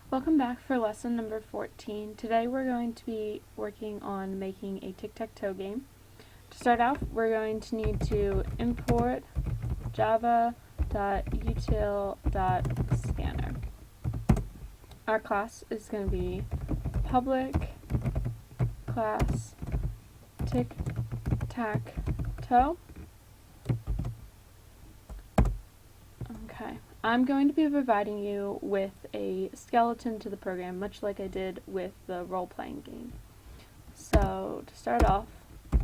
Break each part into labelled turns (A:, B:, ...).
A: Welcome back for lesson number 14. Today we're going to be working on making a tic-tac-toe game. To start off, we're going to need to import java.util.scanner. Our class is going to be public class tic-tac-toe. Okay. I'm going to be providing you with a skeleton to the program, much like I did with the role-playing game. So, to start off,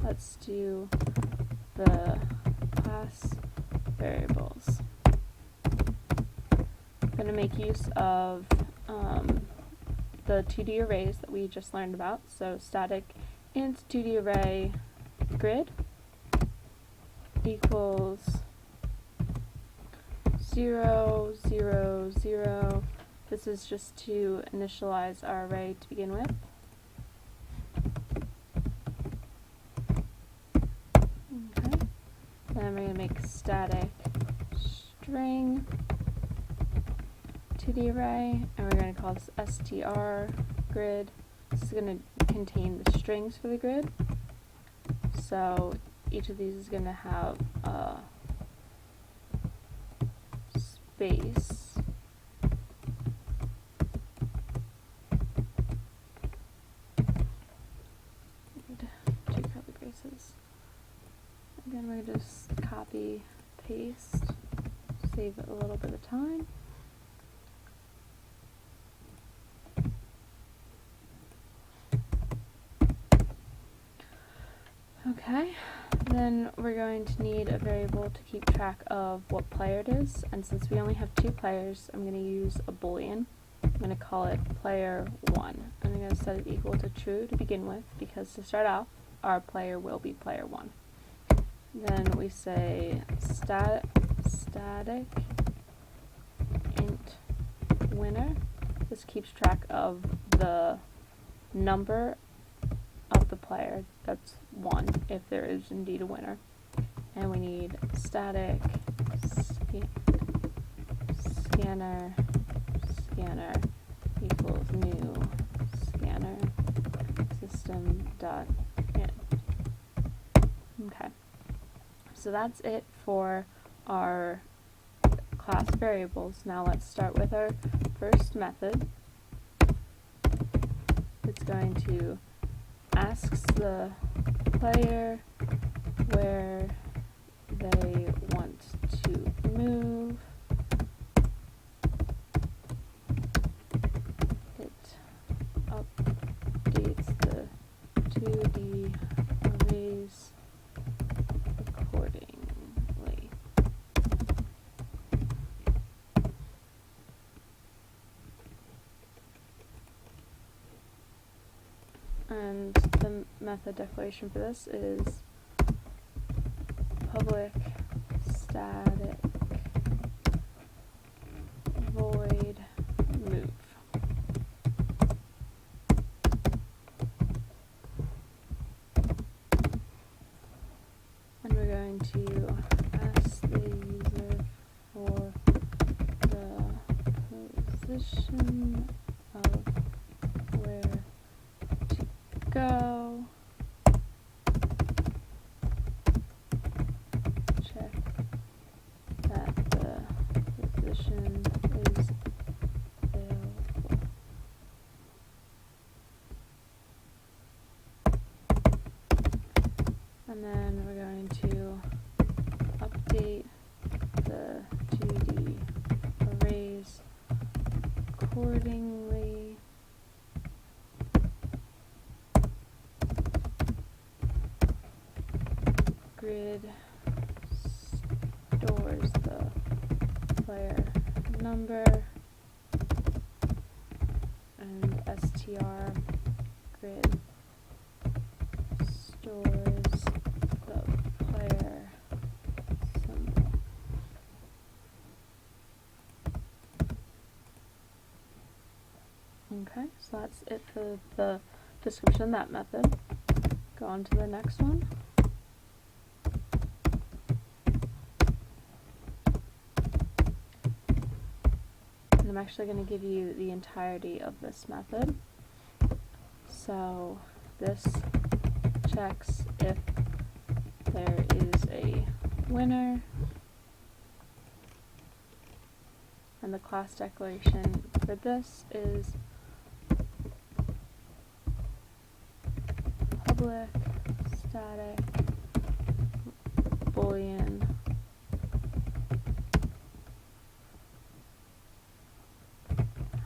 A: let's do the class variables. I'm going to make use of the 2D arrays that we just learned about. So, static int 2D array grid equals 0, 0, 0. This is just to initialize our array to begin with. Okay. Then we're going to make static string 2D array, and we're going to call this str grid. This is going to contain the strings for the grid. So each of these is going to have a space. And 2 curly braces. Again, we're going to just copy, paste, save it a little bit of time. Okay. Then we're going to need a variable to keep track of what player it is, and since we only have 2 players, I'm going to use a boolean. I'm going to call it player 1. I'm going to set it equal to true to begin with, because to start off, our player will be player 1. Then we say static int winner. This keeps track of the number of the player, that's 1 if there is indeed a winner. And we need static scanner equals new scanner system.in. Okay, so that's it for our class variables. Now let's start with our first method. It's going to asks the player where they want to move. It updates the 2D arrays accordingly. And the method declaration for this is public static void move. And we're going to ask the user for the position of where go. Check that the position is available. And then we're going to update the 2D arrays accordingly. Grid stores the player number, and str grid stores the player symbol. Okay, so that's it for the description of that method. Go on to the next one. I'm actually going to give you the entirety of this method. So this checks if there is a winner, and the class declaration for this is public static boolean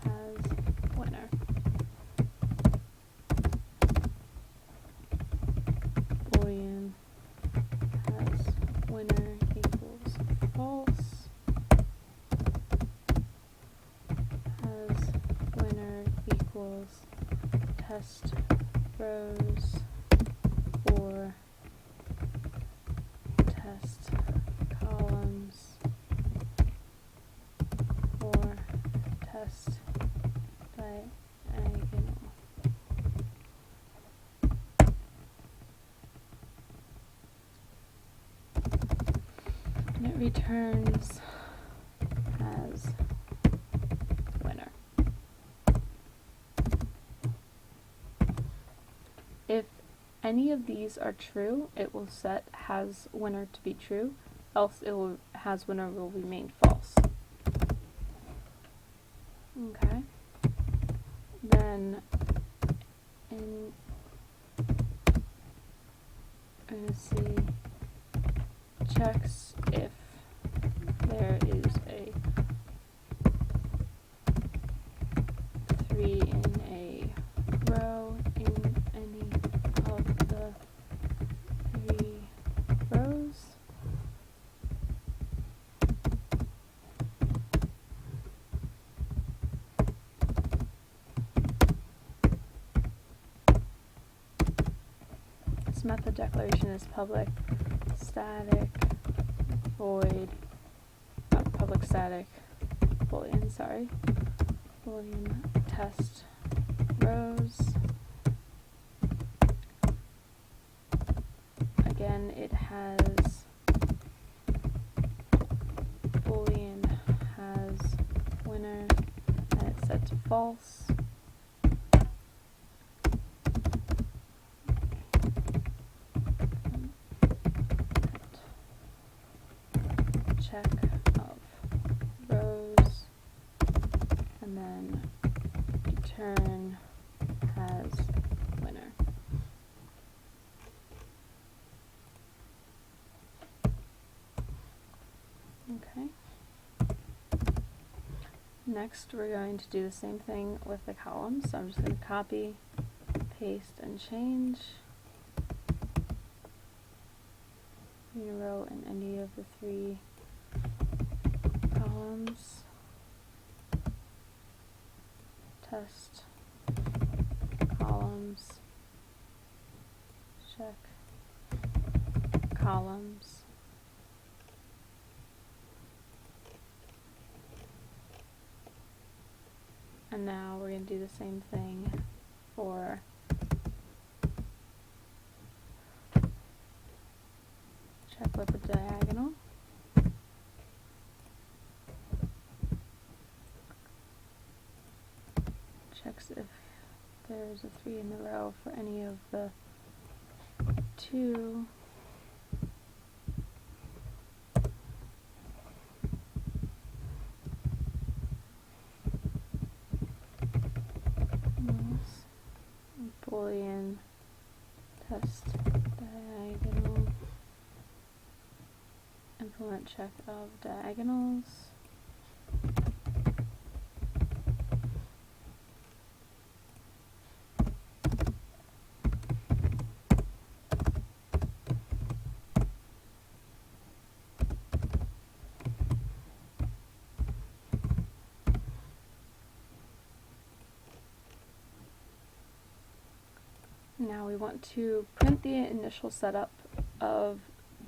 A: has winner. Boolean has winner equals false. Has winner equals test rows or test columns or test diagonal. And it returns as winner. If any of these are true, it will set has winner to be true, else it will has winner will remain false. Okay. Then in we're going to see checks if there is a 3 in a row in any of the 3 rows. This method declaration is public static void, public static boolean, sorry, boolean test rows. Again, it has boolean has winner, and it's set to false. Check of rows, and then return has winner. Okay. Next, we're going to do the same thing with the columns. So I'm just going to copy, paste, and change. Row in any of the 3 columns, test columns, check columns, and now we're going to do the same thing for check with the diagonal. Checks if there's a 3 in the row for any of the 2 boolean test diagonal, implement check of diagonals. Now we want to print the initial setup of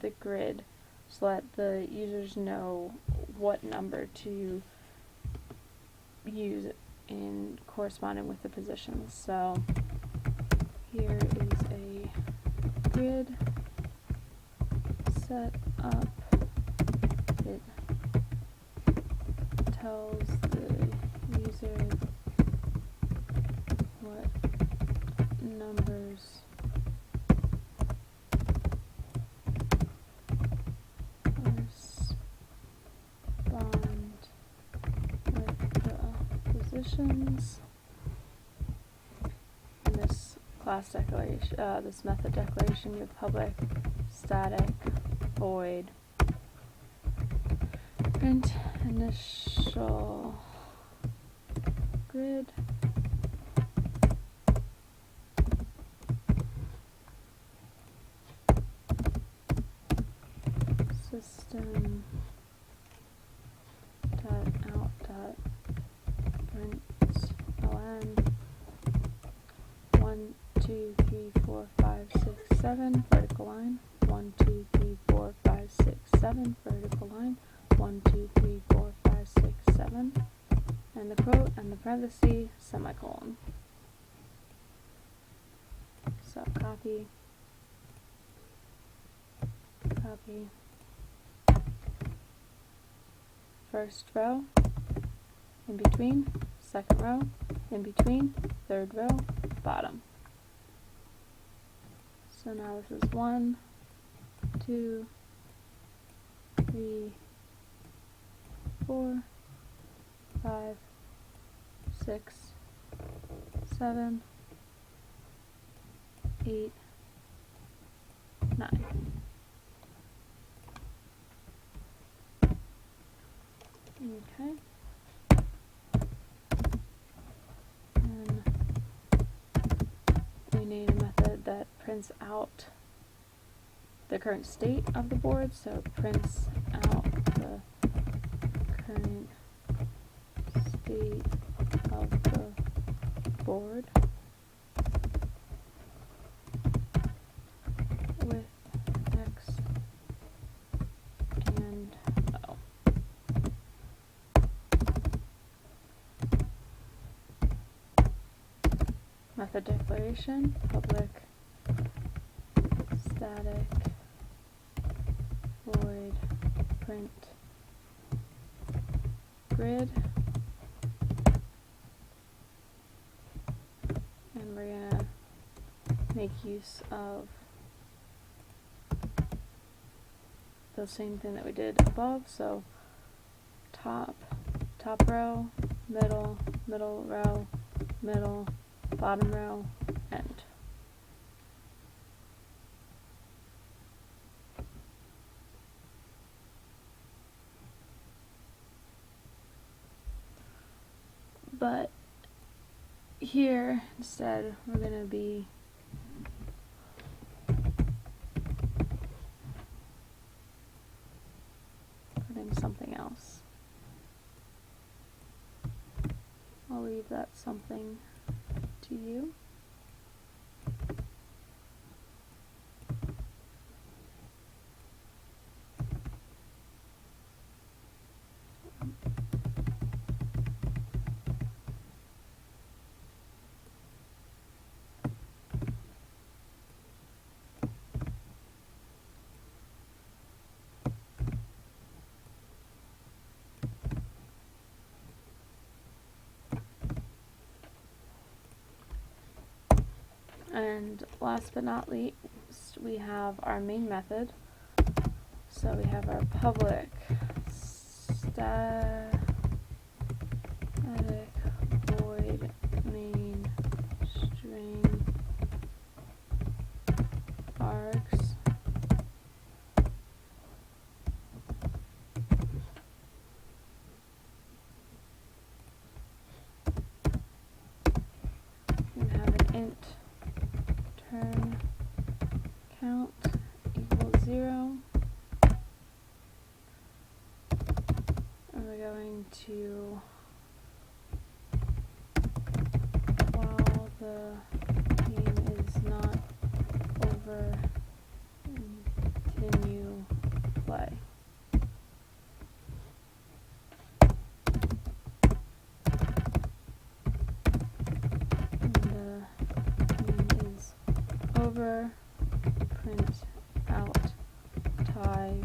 A: the grid so that the users know what number to use in corresponding with the positions. So here is a grid set up. It tells the observe what numbers correspond with the positions in this class declaration, this method declaration. You have public, static, void, print initial grid, system dot out dot print ln 1, 2, 3, 4, 5, 6, 7 vertical line, 1, 2, 3, 4, 5, 6, 7 vertical line, 1, 2, 3, 4, 5, 6, 7, and the quote and the parenthesis semicolon. So copy, copy, first row, in between, second row, in between, third row, bottom. So now this is 1, 2, 3, 4, 5, 6, 7, 8, 9. Okay. And we need a method that prints out the current state of the board, so it prints out the current state of the board with X and O. Method declaration, public, static, void, print, grid, and we're gonna make use of the same thing that we did above, so top row, middle row, middle, bottom row, end. But here, instead, we're going to be putting something else. I'll leave that something to you. And last but not least, we have our main method. So we have our public static void main string args. We have an int turn count equals 0, and we're going to, while the game is not over, continue play. Over, print out tie